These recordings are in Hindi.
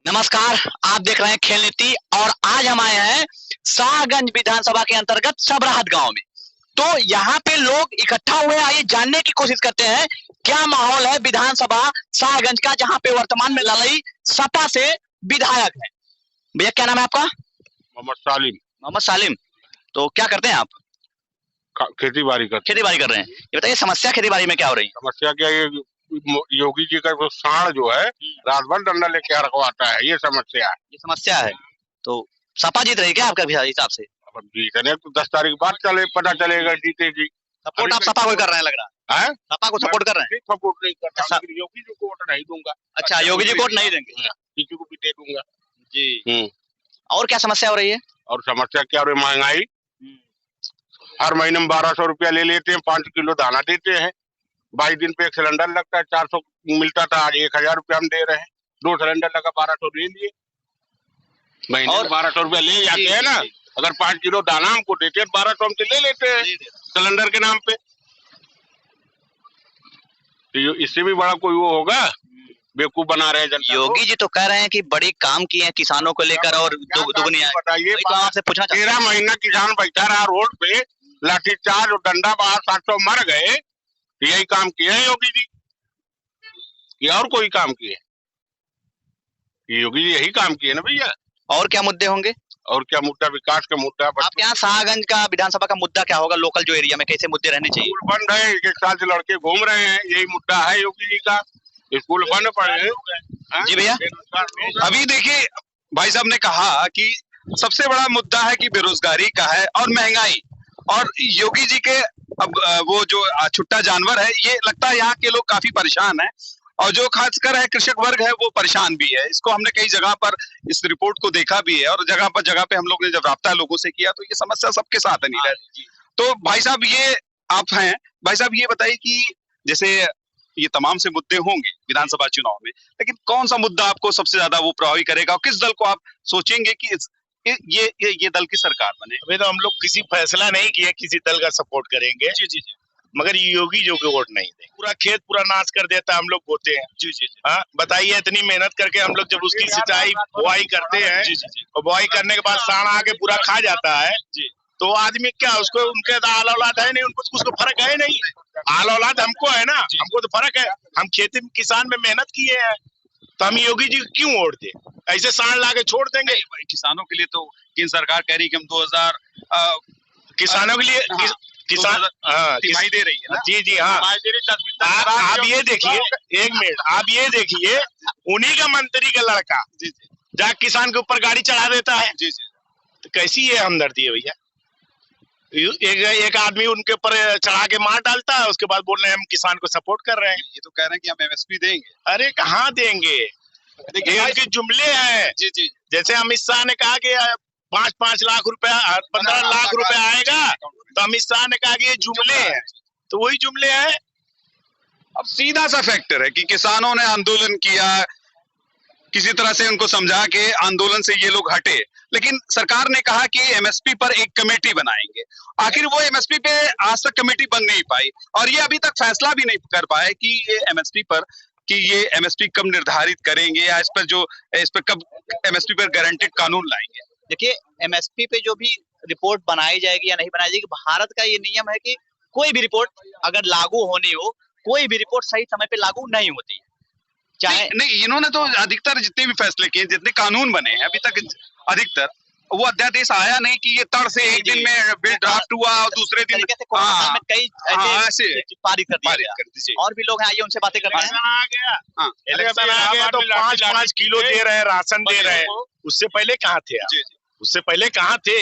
नमस्कार। आप देख रहे हैं खेल नीति और आज हम आए हैं शाहगंज विधानसभा के अंतर्गत सबराहत गांव में। तो यहाँ पे लोग इकट्ठा हुए, आइए जानने की कोशिश करते हैं क्या माहौल है विधानसभा शाहगंज का, जहाँ पे वर्तमान में ललई सपा से विधायक है। भैया क्या नाम है आपका? मोहम्मद सालिम। मोहम्मद सालिम। तो क्या करते हैं आप? खेती बाड़ी करते रहे हैं। ये बताइए समस्या खेती बाड़ी में क्या हो रही है? समस्या क्या है, योगी जी का वो साढ़ जो है रात भर डंडा लेके रखवाता है, ये समस्या है। तो सपा जीत रही क्या आपका हिसाब से? अब जीतने तो 10 तारीख बाद पता चलेगा जीतेगी। सपोर्ट आप सपा को कर रहे हैं लग रहा है? सपा को सपोर्ट कर रहे हैं? सपोर्ट नहीं करता, योगी जी को वोट नहीं दूंगा। अच्छा, योगी जी को वोट नहीं देंगे? किसी को भी दे दूंगा जी। और क्या समस्या हो रही है? और समस्या क्या हो रही है? महंगाई। हर महीने में 1200 रुपया ले लेते हैं, 5 किलो दाना देते हैं, 22 दिन पे एक सिलेंडर लगता है, 400 मिलता था, आज 1000 रुपया हम दे रहे हैं। 2 सिलेंडर लगा, 1200 ले लिए, महीने में 1200 रुपया ले जाते हैं ना। अगर 5 किलो दाना हमको देते हैं 1200 हम ले लेते हैं सिलेंडर के नाम पे। तो इससे भी बड़ा कोई वो होगा? बेवकूफ बना रहे हैं। योगी जी तो कह रहे हैं कि बड़ी काम किए हैं किसानों को लेकर और दुगनी बताइए। तो आपसे पूछना 13 महीना किसान बैठा रहा रोड पे, लाठीचार्ज और डंडा बाहर, 700 मर गए। यही काम किए हैं योगी जी, या और कोई काम किए? योगी जी यही काम किए ना भैया। और क्या मुद्दे होंगे? और क्या मुद्दा? विकास का मुद्दा। आपके यहाँ शाहगंज का विधानसभा का मुद्दा क्या होगा? लोकल जो एरिया में कैसे मुद्दे रहने चाहिए? स्कूल बंद है, एक साल से लड़के घूम रहे हैं, यही मुद्दा है योगी जी का। स्कूल बंद पड़े हैं। जी भैया। अभी देखिए भाई साहब ने कहा कि सबसे बड़ा मुद्दा है कि बेरोजगारी का है और महंगाई, और योगी जी के अब वो जो छुट्टा जानवर है, ये लगता है यहाँ के लोग काफी परेशान हैं, और जो खासकर है कृषक वर्ग है वो परेशान भी है। इसको हमने कई जगह पर इस रिपोर्ट को देखा भी है, और जगह पे हम लोग ने जब राब्ता लोगों से किया तो ये समस्या सबके साथ है नीरज। तो भाई साहब ये आप हैं, भाई साहब ये बताइए कि जैसे ये तमाम से मुद्दे होंगे विधानसभा चुनाव में, लेकिन कौन सा मुद्दा आपको सबसे ज्यादा वो प्रभावी करेगा और किस दल को आप सोचेंगे कि ये दल की सरकार बने? अभी तो हम लोग किसी फैसला नहीं किया किसी दल का सपोर्ट करेंगे। जी। मगर योगी जो के वोट नहीं देंगे। पूरा खेत पूरा नाश कर देता, हम लोग बोते हैं। जी। हाँ बताइए, इतनी मेहनत करके हम लोग जब उसकी सिंचाई बुआई करते हैं और बुआई करने के बाद साढ़ आके पूरा खा जाता है, तो आदमी क्या उसको, उनके आल औलाद है नहीं, उनको उसको फर्क है नहीं। आल औलाद हमको है ना, हमको तो फर्क है। हम खेती किसान में मेहनत किए हैं, तो हम योगी जी क्यों वोट दे? ऐसे साढ़ ला के छोड़ देंगे? किसानों के लिए तो केंद्र सरकार कह रही कि हम 2000 किसानों के लिए किसान तिमाही दे रही है ना? जी हाँ। आप ये देखिए, एक मिनट, आप ये देखिए, उन्हीं का मंत्री का लड़का जहाँ किसान के ऊपर गाड़ी चढ़ा देता है। तो कैसी ये हमदर्दी है भैया? एक आदमी उनके ऊपर चढ़ा के मार डालता है, उसके बाद बोल रहे हैं हम किसान को सपोर्ट कर रहे हैं। ये तो कह रहे हैं कि हम एमएसपी देंगे। अरे कहाँ देंगे? ये उनके जुमले हैं। जी। जैसे अमित शाह ने कहा कि 5-5 लाख रुपया, 15 लाख रुपया आएगा, तो अमित शाह ने कहा कि ये जुमले हैं, तो वही जुमले हैं। अब सीधा सा फैक्टर है कि किसानों ने आंदोलन किया, किसी तरह से उनको समझा के आंदोलन से ये लोग हटे, लेकिन सरकार ने कहा कि एमएसपी पर एक कमेटी बनाएंगे। आखिर वो एमएसपी पे आज तक कमेटी बन नहीं पाई, और ये अभी तक फैसला भी नहीं कर पाए कि ये एमएसपी कब निर्धारित करेंगे, या इस पर कब एमएसपी पर गारंटेड कानून लाएंगे। देखिए, एमएसपी पे जो भी रिपोर्ट बनाई जाएगी या नहीं बनाई जाएगी, भारत का ये नियम है कि कोई भी रिपोर्ट अगर लागू होनी हो, कोई भी रिपोर्ट सही समय पे लागू नहीं होती है। चाहे नहीं, इन्होंने तो अधिकतर जितने भी फैसले किए, जितने कानून बने हैं अभी तक, अधिकतर वो अध्यादेश आया नहीं कि ये तड़ से एक दिन में बिल ड्राफ्ट हुआ और दूसरे दिन में कई ऐसे पारित कर दीजिए। और भी लोग हैं, आइए उनसे बातें करते हैं। इलेक्शन आ गया तो 5-5 किलो दे रहे हैं, राशन दे रहे हैं। उससे पहले कहाँ थे? उससे पहले कहाँ थे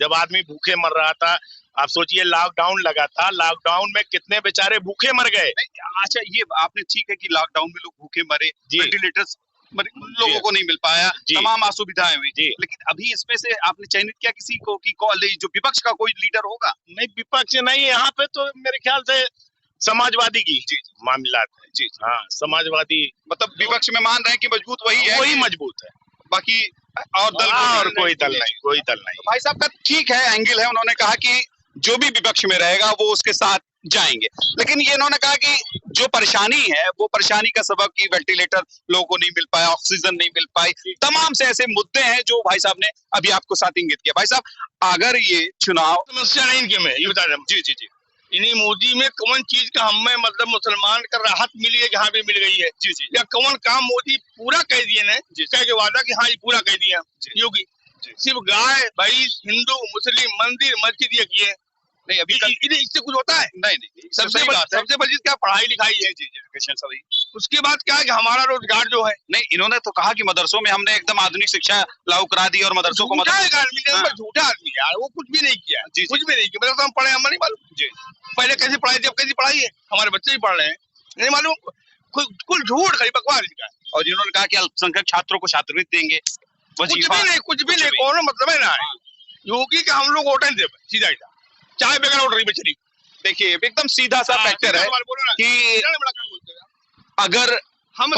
जब आदमी भूखे मर रहा था? आप सोचिए, लॉकडाउन लगा था, लॉकडाउन में कितने बेचारे भूखे मर गए। अच्छा, ये आपने ठीक है कि लॉकडाउन में लोग भूखे मरे, वेंटिलेटर्स लोगों को नहीं मिल पाया, तमाम असुविधाएं हुई, लेकिन अभी इसमें से आपने चयनित किया किसी को कि जो विपक्ष का कोई लीडर होगा? नहीं, विपक्ष नहीं, यहाँ पे तो मेरे ख्याल से समाजवादी की मामला है। हाँ, समाजवादी मतलब विपक्ष में मान रहे हैं कि मजबूत वही है, वही मजबूत है, बाकी और दल और कोई दल नहीं, कोई दल नहीं। भाई साहब का ठीक है एंगल है, उन्होंने कहा कि जो भी विपक्ष में रहेगा वो उसके साथ जाएंगे। लेकिन ये इन्होंने कहा कि जो परेशानी है वो परेशानी का सबब कि वेंटिलेटर लोगों को नहीं मिल पाया, ऑक्सीजन नहीं मिल पाई, तमाम से ऐसे मुद्दे हैं जो भाई साहब ने अभी आपको साथ इंगित किया। भाई साहब, अगर ये चुनाव समस्या नहीं इनके में, ये बता रहे जी जी जी इन्हीं मोदी में कौन चीज का हमें मतलब मुसलमान का राहत मिली है, जहाँ पे मिल गई है जी जी या कौन काम मोदी पूरा कह दिए ने कह के वादा कि हाँ ये पूरा कह दिया योगी। सिर्फ गाय भैंस हिंदू मुस्लिम मंदिर मस्जिद ये किए नहीं अभी इससे कुछ होता है? नहीं सबसे बड़ी चीज क्या पढ़ाई लिखाई है। जी एजुकेशन सभी। उसके बाद क्या है कि हमारा रोजगार जो है नहीं, इन्होंने तो कहा कि मदरसों में हमने एकदम आधुनिक शिक्षा लागू करा दी और मदरसों को झूठा आदमी यार, वो कुछ भी नहीं किया, कुछ भी नहीं किया। मतलब हम पढ़े, हमें नहीं मालूम जी पहले कैसी पढ़ाई थी, अब कैसी पढ़ाई है, हमारे बच्चे भी पढ़ रहे हैं, नहीं मालूम। कुल झूठ खाली बकवास का। और इन्होंने कहा कि अल्पसंख्यक छात्रों को छात्रवृत्ति देंगे, कुछ भी नहीं कौन मतलब है ना। योगी का हम लोग वोट दे सीधा सीधा, चाहे बगैर वोट रही बचरी। देखिए एकदम सीधा सा फैक्टर है कि अगर हम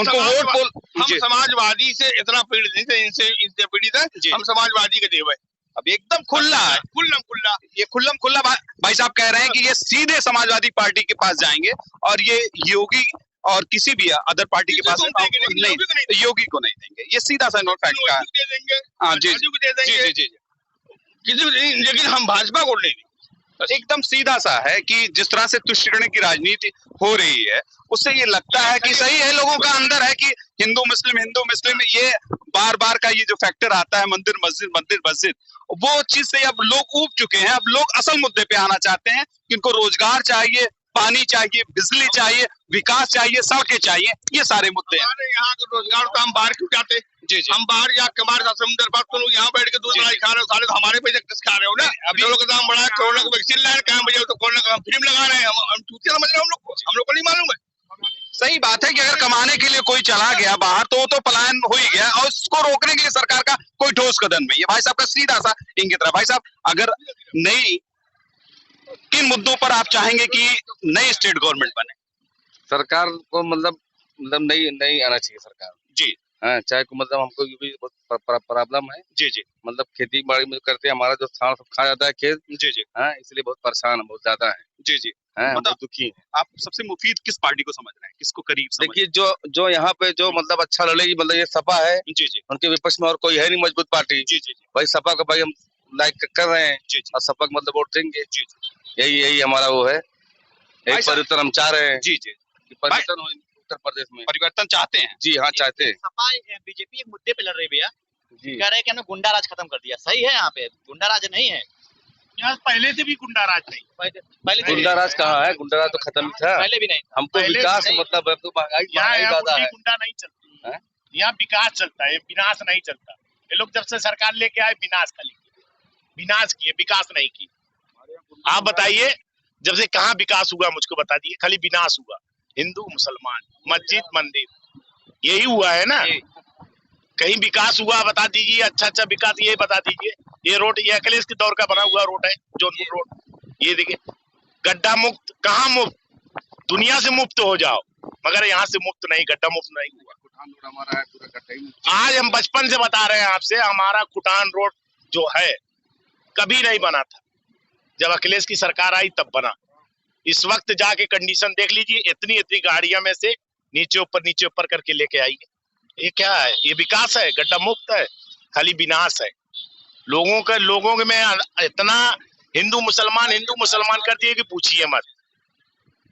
समाजवादी से इतना पीड़ित नहीं थे, इनसे पीड़ित है, हम समाजवादी के देव है। अब एकदम खुला है, खुल्लम खुल्ला भाई साहब कह रहे हैं कि ये सीधे समाजवादी पार्टी के पास जाएंगे और ये योगी और किसी भी अदर पार्टी के पास नहीं, योगी को नहीं देंगे। ये सीधा सा नोट फैक्ट का है। जी जी जी जी, लेकिन हम भाजपा को नहीं। एकदम सीधा सा है कि जिस तरह से तुष्टिकरण की राजनीति हो रही है उससे ये लगता है कि सही है, लोगों का अंदर है कि हिंदू मुस्लिम ये बार बार का ये जो फैक्टर आता है मंदिर मस्जिद, वो चीज से अब लोग ऊब चुके हैं। अब लोग असल मुद्दे पे आना चाहते हैं कि उनको रोजगार चाहिए, पानी चाहिए, बिजली चाहिए, विकास चाहिए, सड़कें चाहिए, ये सारे मुद्दे हैं। यहाँ का रोजगार तो हम बाहर क्यों जाते? जी जी, हम बाहर जाके हमारे साथ समुद्र पर तुम यहाँ बैठ के दूध मलाई खा रहे हो, साले तो हमारे पैसे किस खा रहे हो ना। अभी लोग का दाम बढ़ा है, कोरोना को वैक्सीन लाए, कहाँ बजे तो कोरोना का फिल्म लगा रहे हैं, हम चूतिया समझ रहे हैं हम लोग को नहीं मालूम है। सही बात है कि अगर कमाने के लिए कोई चला गया बाहर तो पलायन हो ही गया और उसको रोकने के लिए सरकार का कोई ठोस कदम नहीं है। भाई साहब का सीधा सा इंगित रहा। भाई साहब, अगर नई किन मुद्दों पर आप चाहेंगे कि नई स्टेट गवर्नमेंट बने? सरकार को मतलब नई आना चाहिए सरकार जी। हाँ, चाहे को मतलब हमको भी बहुत प्रॉब्लम है जी जी, मतलब खेती बाड़ी में करते हैं, हमारा जो धान सब खा जाता है खेत। जी जी हाँ, इसलिए बहुत परेशान है, बहुत ज्यादा है। जी जी, हाँ, मतलब बहुत दुखी है। आप सबसे मुफीद किस पार्टी को समझ रहे हैं, किसको करीब समझ रहे देखिए जो यहाँ पे जो मतलब अच्छा लड़ेगी, मतलब ये सपा है, हैं? जी जी उनके विपक्ष में और कोई है नहीं मजबूत पार्टी। जी जी भाई सपा को भाई हम लाइक कर रहे हैं जी जी और सपा को मतलब वोट देंगे। जी यही हमारा वो है, एक परिवर्तन हम चाह रहे हैं जी जी, कि परिवर्तन हो उत्तर प्रदेश में। परिवर्तन चाहते हैं? जी हाँ, चाहते हैं। सपा बीजेपी एक मुद्दे पे लड़ रही भैया, जी कह रहे हैं कि हमने गुंडा राज खत्म कर दिया। सही है? यहाँ पे गुंडा राज नहीं है, यहाँ पहले से भी गुंडा राज नहीं। पहले गुंडा राज कहाँ है? गुंडा राज तो खत्म था, पहले भी नहीं था। हमको विकास मतलब अब तो महंगाई ज्यादा है। गुंडा नहीं चलता, यहाँ विकास चलता है, विनाश नहीं चलता। ये लोग जब से सरकार लेके आए विनाश खाली विनाश किए, विकास नहीं की। आप बताइए जब से कहाँ विकास हुआ, मुझको बता दिए। खाली विनाश हुआ, हिंदू मुसलमान मस्जिद मंदिर यही हुआ है ना। कहीं विकास हुआ बता दीजिए, अच्छा विकास ये बता दीजिए। ये रोड, ये अखिलेश के दौर का बना हुआ रोड है, जौनपुर रोड। ये देखिए गड्ढा मुक्त, कहाँ मुफ्त? दुनिया से मुफ्त हो जाओ, मगर यहाँ से मुफ्त नहीं, गड्ढा मुफ्त नहीं हुआ। हमारा है पूरा गड्ढा ही। आज हम बचपन से बता रहे हैं आपसे, हमारा कुटान रोड जो है कभी नहीं बना था, जब अखिलेश की सरकार आई तब बना। इस वक्त जाके कंडीशन देख लीजिए, इतनी गाड़ियां में से नीचे ऊपर करके लेके आई है। ये क्या है? ये विकास है? गड्ढा मुक्त है? खाली विनाश है। लोगों के में इतना हिंदू मुसलमान कर दिए कि पूछिए मत।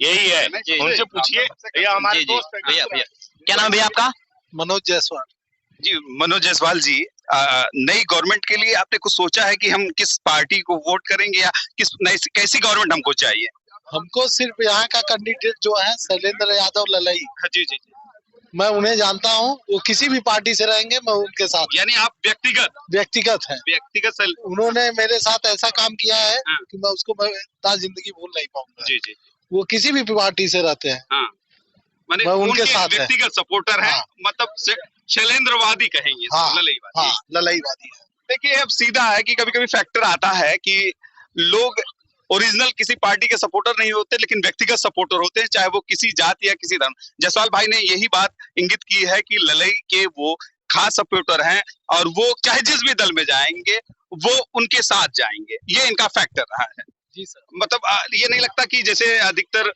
यही है, उनसे पूछिए। भैया हमारे दोस्त भैया क्या नाम है भैया आपका? मनोज जायसवाल जी। मनोज जायसवाल जी, नई गवर्नमेंट के लिए आपने कुछ सोचा है कि हम किस पार्टी को वोट करेंगे या कैसी गवर्नमेंट हमको चाहिए? हमको सिर्फ यहाँ का कैंडिडेट जो है शैलेंद्र यादव ललई, जी जी, मैं उन्हें जानता हूँ, वो किसी भी पार्टी से रहेंगे मैं उनके साथ। यानी आप व्यक्तिगत है, उन्होंने मेरे साथ ऐसा काम किया है कि मैं उसको जिंदगी भूल नहीं पाऊंगा। जी जी, वो किसी भी पार्टी से रहते हैं, मैं उनके साथ व्यक्तिगत सपोर्टर है। मतलब शैलेंद्रवादी कहेंगे, ललईवादी है। देखिए अब सीधा है कि कभी कभी फैक्टर आता है कि लोग ओरिजिनल किसी पार्टी के सपोर्टर नहीं होते, लेकिन व्यक्तिगत सपोर्टर होते हैं, चाहे वो किसी जाति या किसी धर्म। जायसवाल भाई ने यही बात इंगित की है कि ललई के वो खास सपोर्टर हैं और वो चाहे जिस भी दल में जाएंगे वो उनके साथ जाएंगे। ये इनका फैक्टर रहा है। जी सर। मतलब ये नहीं लगता कि जैसे अधिकतर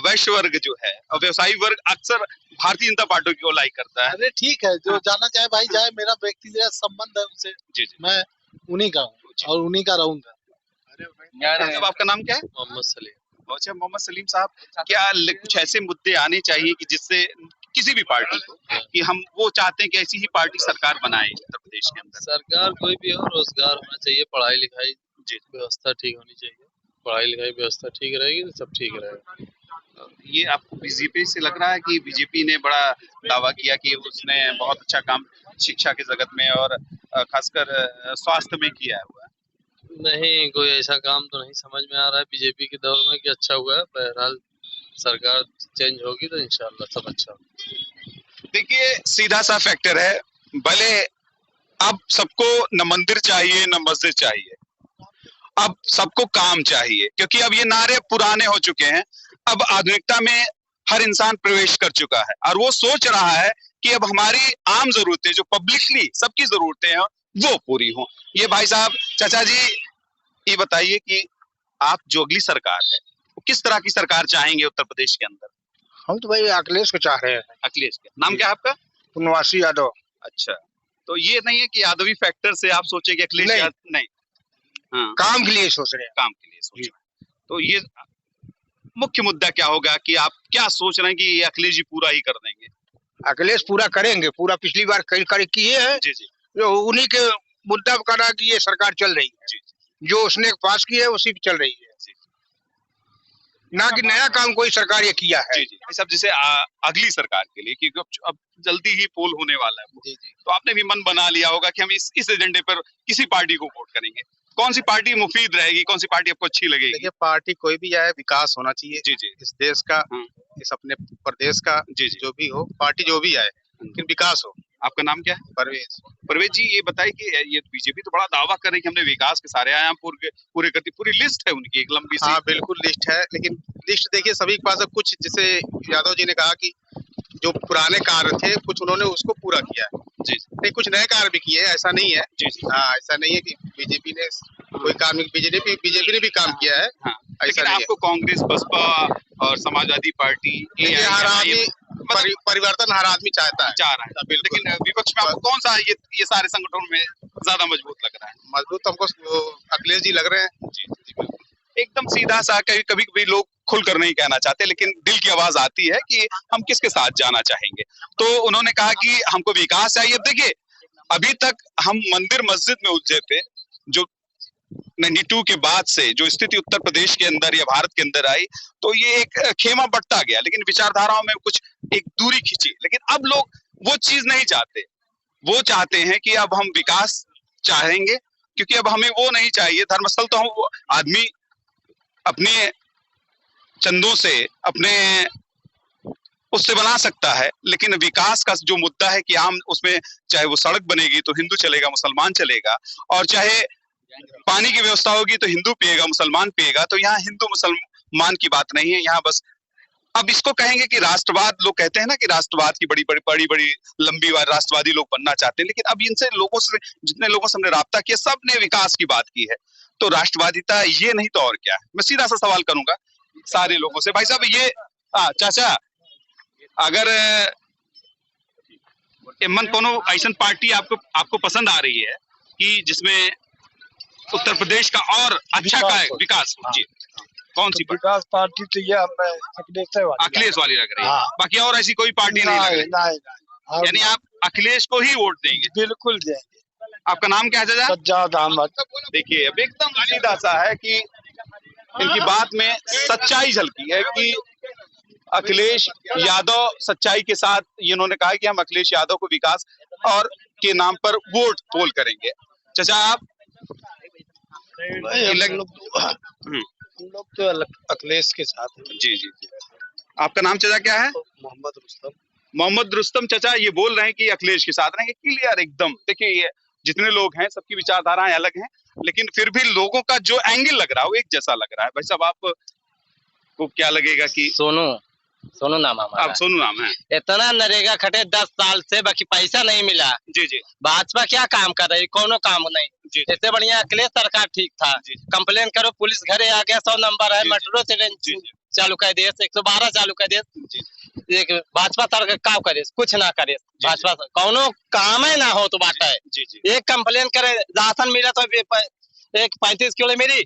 वैश्य वर्ग जो है और व्यवसायी वर्ग अक्सर भारतीय जनता पार्टी को लाइक करता है? अरे ठीक है, जो जाना चाहे भाई जाए, मेरा व्यक्तिगत संबंध है उनसे। जी जी। मैं उन्हीं का हूँ और उन्हीं का रहूंगा। अब आपका नाम क्या है? मोहम्मद सलीम। अच्छा, मोहम्मद सलीम साहब, क्या कुछ ऐसे मुद्दे आने चाहिए कि जिससे किसी भी पार्टी को कि हम वो चाहते हैं कि ऐसी ही पार्टी सरकार बनाए उत्तर प्रदेश के अंदर? सरकार कोई भी हो, रोजगार होना चाहिए, पढ़ाई लिखाई व्यवस्था ठीक होनी चाहिए। पढ़ाई लिखाई व्यवस्था ठीक रहेगी तो सब ठीक रहेगा। ये आपको बीजेपी से लग रहा है कि बीजेपी ने बड़ा दावा किया कि उसने बहुत अच्छा काम शिक्षा के जगत में और खासकर स्वास्थ्य में किया हुआ है? नहीं, कोई ऐसा काम तो नहीं समझ में आ रहा है बीजेपी के दौर में कि अच्छा हुआ है। बहरहाल सरकार चेंज होगी तो इंशाल्लाह सब अच्छा होगा। देखिए, सीधा सा फैक्टर है, भले अब सबको न मंदिर चाहिए न मस्जिद चाहिए, अब सबको काम चाहिए, क्योंकि अब ये नारे पुराने हो चुके हैं। अब आधुनिकता में हर इंसान प्रवेश कर चुका है और वो सोच रहा है कि अब हमारी आम जरूरतें जो पब्लिकली सबकी जरूरतें हैं वो पूरी हों। ये भाई साहब, चाचा जी, ये बताइए कि आप जो अगली सरकार है वो किस तरह की सरकार चाहेंगे उत्तर प्रदेश के अंदर? हम तो भाई अखिलेश को चाह रहे हैं। अखिलेश के नाम क्या है आपका? पुनवासी यादव। अच्छा, तो ये नहीं है कि यादवी फैक्टर से आप सोचे कि अखिलेश नहीं। नहीं, हाँ, काम के लिए सोच रहे हैं। काम के लिए सोच रहे हैं। तो ये मुख्य मुद्दा क्या होगा कि आप क्या सोच रहे हैं कि ये अखिलेश जी पूरा ही कर देंगे? अखिलेश पूरा करेंगे, पूरा पिछली बार किए हैं। जी जी जो उन्हीं के मुद्दा पर करा कि ये सरकार चल रही है। जी जो उसने पास की है उसी पे चल रही है, ना कि नया काम कोई सरकार ये किया है। जी जी। भाई साहब, जैसे अगली सरकार के लिए, क्योंकि अब जल्दी ही पोल होने वाला है, जी जी। तो आपने भी मन बना लिया होगा कि हम इस एजेंडे पर किसी पार्टी को वोट करेंगे। कौन सी पार्टी मुफीद रहेगी, कौन सी पार्टी आपको अच्छी लगेगी? देखिए, पार्टी कोई भी आए, विकास होना चाहिए जी जी। इस देश का, इस अपने प्रदेश का। जी जी। जो भी हो, पार्टी जो भी आए, लेकिन विकास हो। आपका नाम क्या है? परवेज। परवेज जी, ये बताइए कि ये बीजेपी तो बड़ा दावा कर रही है कि हमने विकास के सारे आयाम पूरे करती, पूरी लिस्ट है उनकी एक लंबी सी। हाँ बिल्कुल लिस्ट है, लेकिन लिस्ट देखिए सभी के पास है। कुछ जैसे यादव जी ने कहा कि जो पुराने कार्य थे कुछ उन्होंने उसको पूरा किया है। जी। नहीं, कुछ नए कार्य भी किए हैं, ऐसा नहीं है। जी जी। हाँ, ऐसा नहीं है कि बीजेपी ने कोई काम नहीं, बीजेपी ने भी काम किया है। हाँ, ऐसा लेकिन नहीं आपको कांग्रेस, बसपा और समाजवादी पार्टी हर आदमी परिवर्तन हर आदमी चाहता है, चाह रहा है, लेकिन विपक्ष में आपको कौन सा ये सारे संगठनों में ज्यादा मजबूत लग रहा है? मजबूत तो हमको अखिलेश जी लग रहे हैं। जी जी, बिल्कुल। एकदम सीधा सा, कभी कभी लोग खुलकर नहीं कहना चाहते, लेकिन दिल की आवाज आती है कि हम किसके साथ जाना चाहेंगे। तो उन्होंने कहा कि हमको विकास चाहिए। देखिए, अभी तक हम मंदिर मस्जिद में उलझे थे, जो 92 के बाद से जो स्थिति उत्तर प्रदेश के अंदर या भारत के अंदर आई, तो ये एक खेमा बढ़ता गया, लेकिन विचारधाराओं में कुछ एक दूरी खींची। लेकिन अब लोग वो चीज नहीं चाहते, वो चाहते हैं कि अब हम विकास चाहेंगे, क्योंकि अब हमें वो नहीं चाहिए। धर्मस्थल तो हम आदमी अपने चंदों से, अपने उससे बना सकता है, लेकिन विकास का जो मुद्दा है कि आम उसमें चाहे वो सड़क बनेगी तो हिंदू चलेगा, मुसलमान चलेगा, और चाहे पानी की व्यवस्था होगी तो हिंदू पिएगा, मुसलमान पिएगा। तो यहाँ हिंदू मुसलमान की बात नहीं है, यहाँ बस अब इसको कहेंगे कि राष्ट्रवाद, लोग कहते हैं ना कि राष्ट्रवाद की बड़ी लंबी राष्ट्रवादी लोग बनना चाहते हैं, लेकिन अब इनसे लोगों से, जितने लोगों से हमने राब्ता किया, सब ने विकास की बात की है। तो राष्ट्रवादिता ये नहीं तो और क्या है? मैं सीधा सा सवाल करूंगा सारे लोगों से, भाई साहब ये चाचा, अगर मन कोनो ऐसा पार्टी आपको पसंद आ रही है कि जिसमें उत्तर प्रदेश का और अच्छा का विकास हो, जी, कौन सी विकास पार्टी तो ये अखिलेश वाली लग रही है? बाकी और ऐसी कोई पार्टी नहीं लग रही? यानी आप अखिलेश को ही वोट देंगे? बिल्कुल देंगे। आपका नाम क्या है चाचा? सज्जाद अहमद। देखिए, अब एकदम सीधा सा है कि इनकी बात में सच्चाई झलकी है कि अखिलेश यादव सच्चाई के साथ, ये उन्होंने कहा कि हम अखिलेश यादव को विकास और के नाम पर वोट पोल करेंगे। चाचा आप लोग तो अखिलेश के साथ हैं। जी जी जी। आपका नाम चाचा क्या है? मोहम्मद रुस्तम। मोहम्मद रुस्तम चाचा ये बोल रहे हैं कि अखिलेश के साथ रहेंगे, क्लियर एकदम। देखिए, ये जितने लोग हैं सबकी विचारधाराएं अलग हैं, लेकिन फिर भी लोगों का जो एंगल लग रहा है वो एक जैसा लग रहा है। भाई साहब, आपको क्या लगेगा कि? सोनू नाम हमारा। आप सोनू नाम है। इतना नरेगा खटे 10 साल से, बाकी पैसा नहीं मिला। जी जी। भाजपा क्या काम कर रही? कोनो काम नहीं। इससे बढ़िया अखिलेश सरकार ठीक था। कंप्लेन करो, पुलिस घरे आ गया, 100 नंबर है, मेट्रो ट्रेन चालू कर दिए, 112 चालू कर दिए। भाजपा सरकार का करे, कुछ ना करे भाजपा, कौनो काम है ना हो तो बात है। एक कंप्लेन करे, राशन मिला तो एक 35 किलो मिली,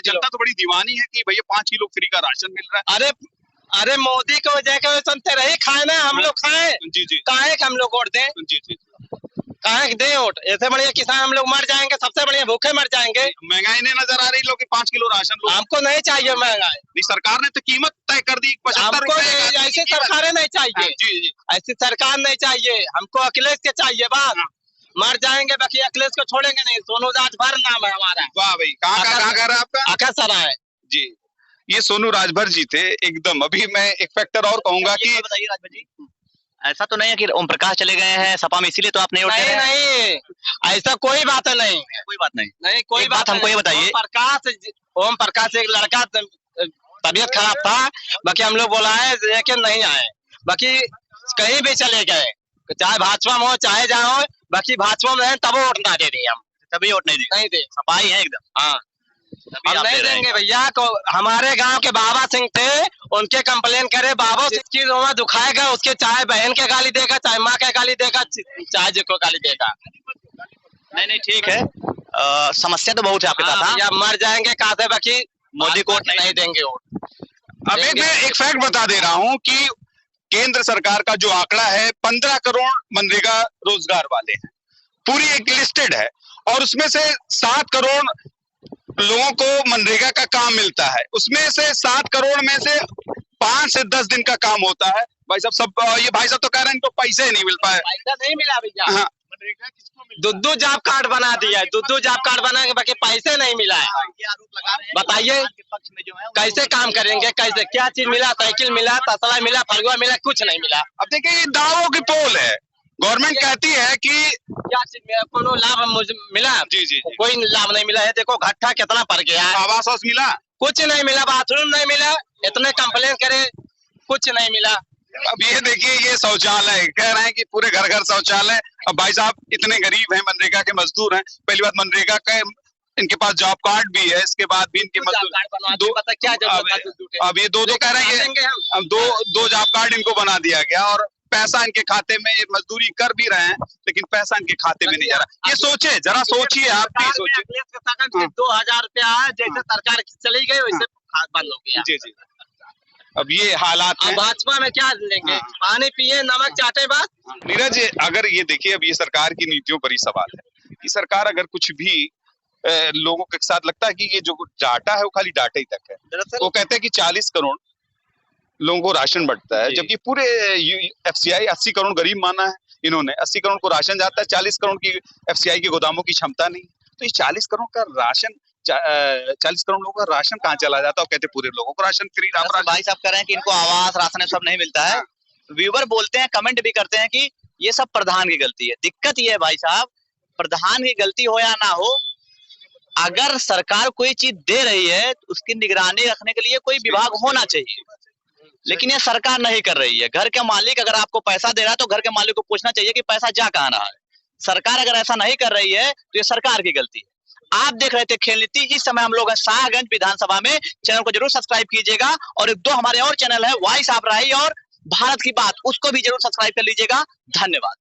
जनता तो बड़ी दीवानी है कि भैया 5 किलो फ्री का राशन मिल रहा है। अरे मोदी को वजह के सुनते रहे, खाए ना हम लोग खाए, काहे हम लोग वोट दें, काहे दे वोट। ऐसे बढ़िया किसान हम लोग मर जाएंगे, सबसे बढ़िया भूखे मर जाएंगे। महंगाई नहीं नजर आ रही लोग की 5 किलो राशन हमको नहीं चाहिए महंगाई। सरकार ने तो कीमत तय कर दी 75 रुपए। ऐसी सरकारें नहीं चाहिए, ऐसी सरकार नहीं चाहिए, हमको अखिलेश के चाहिए बस। मर जाएंगे बाकी अखिलेश को छोड़ेंगे नहीं। सोनू राजभर नाम है हमारा। वाह भाई, कहाँ घर है आपका? अकसराय जी। ये सोनू राजभर जी थे एकदम। अभी मैं एक फैक्टर और कहूंगा कि बताइए राजभर जी, ऐसा तो नहीं है कि ओम प्रकाश चले गए हैं सपा में इसीलिए तो आपने नहीं, ऐसा कोई बात नहीं, कोई बात नहीं, कोई बात हमको ये बताइए। ओम प्रकाश एक लड़का तबीयत खराब था, बाकी हम लोग बुलाए लेकिन नहीं आए, बाकी कहीं भी चले गए, चाहे भाजपा में हो चाहे जहाँ हो, बाकी भाजपा में है तब वोट ना दे दिए हम, तभी वोट नहीं दे सफाई है एकदम। हाँ, हम नहीं देंगे भैया को। हमारे गांव के बाबा सिंह थे, उनके कंप्लेन करे, बाबा जिसकी रोमा दुखाएगा उसके चाहे बहन के गाली देगा, चाहे माँ के गाली देगा, चाहे जिसको गाली देगा। नहीं ठीक है, समस्या तो बहुत है आपके साथ। या मर जाएंगे कहा से, बाकी मोदी को नहीं देंगे वोट। अब मैं एक फैक्ट बता दे रहा हूँ कि केंद्र सरकार का जो आंकड़ा है 15 करोड़ मनरेगा रोजगार वाले हैं, पूरी एक लिस्टेड है, और उसमें से 7 करोड़ लोगों को मनरेगा का काम मिलता है। उसमें से 7 करोड़ में से 5 से 10 दिन का काम होता है। भाई साहब ये भाई साहब तो कह रहे हैं इनको पैसे ही नहीं मिल पाए। पैसा नहीं मिला भैया। हाँ, दुद्दू जॉब कार्ड बना दिया है, दुद्दू जॉब कार्ड बना के बाकी पैसे नहीं मिला है। बताइए कैसे काम करेंगे, कैसे क्या चीज मिला, साइकिल मिला, तसला मिला, फलुआ मिला, कुछ नहीं मिला। अब देखिए ये दावों की पोल है। गवर्नमेंट कहती है कि क्या चीज मिला, कोनो लाभ मिला? जी कोई लाभ नहीं मिला है। देखो घट्टा कितना पड़ गया है। आवास मिला, कुछ नहीं मिला, बाथरूम नहीं मिला, इतने कंप्लेन करे कुछ नहीं मिला। अब ये देखिए ये शौचालय कह रहे हैं कि पूरे घर घर शौचालय। अब भाई साहब इतने गरीब हैं, मनरेगा के मजदूर हैं। पहली बात मनरेगा का इनके पास जॉब कार्ड भी है, इसके बाद भी इनके मजदूर अब ये दो कह रहे हैं, अब दो जॉब कार्ड इनको बना दिया गया और पैसा इनके खाते में, मजदूरी कर भी रहे हैं लेकिन पैसा इनके खाते में नहीं जा रहा। ये सोचे, जरा सोचिए, आप भी सोचिए। 2000 रुपया जैसे सरकार चली गई वैसे बंद हो गया। जी अब ये हालात हैं। भाजपा में क्या लेंगे, पानी पिए नमक चाटे बात। नीरज अगर ये देखिए, अब ये सरकार की नीतियों पर ही सवाल है कि सरकार अगर कुछ भी लोगों के साथ लगता है कि ये जो डाटा है वो खाली डाटा ही तक है। वो कहते हैं कि 40 करोड़ लोगों को राशन बढ़ता है, जबकि पूरे एफसीआई 80 करोड़ गरीब माना है इन्होंने। 80 करोड़ को राशन जाता है, 40 करोड़ की एफसीआई के गोदामों की क्षमता नहीं। तो इस 40 करोड़ का राशन, 40 करोड़ लोगों का राशन कहाँ चला जाता है? कहते पूरे लोगों को राशन फ्री। भाई साहब कह रहे हैं कि इनको आवास राशन सब नहीं मिलता है। व्यूवर बोलते हैं, कमेंट भी करते हैं कि ये सब प्रधान की गलती है। दिक्कत ये है भाई साहब, प्रधान की गलती हो या ना हो, अगर सरकार कोई चीज दे रही है तो उसकी निगरानी रखने के लिए कोई विभाग होना चाहिए, लेकिन ये सरकार नहीं कर रही है। घर के मालिक अगर आपको पैसा दे रहा है तो घर के मालिक को पूछना चाहिए कि पैसा जा कहाँ रहा है। सरकार अगर ऐसा नहीं कर रही है तो ये सरकार की गलती है। आप देख रहे थे खेल नीति। इस समय हम लोग हैं शाहगंज विधानसभा में। चैनल को जरूर सब्सक्राइब कीजिएगा, और 2 हमारे और चैनल है, वॉइस ऑफ राही और भारत की बात, उसको भी जरूर सब्सक्राइब कर लीजिएगा। धन्यवाद।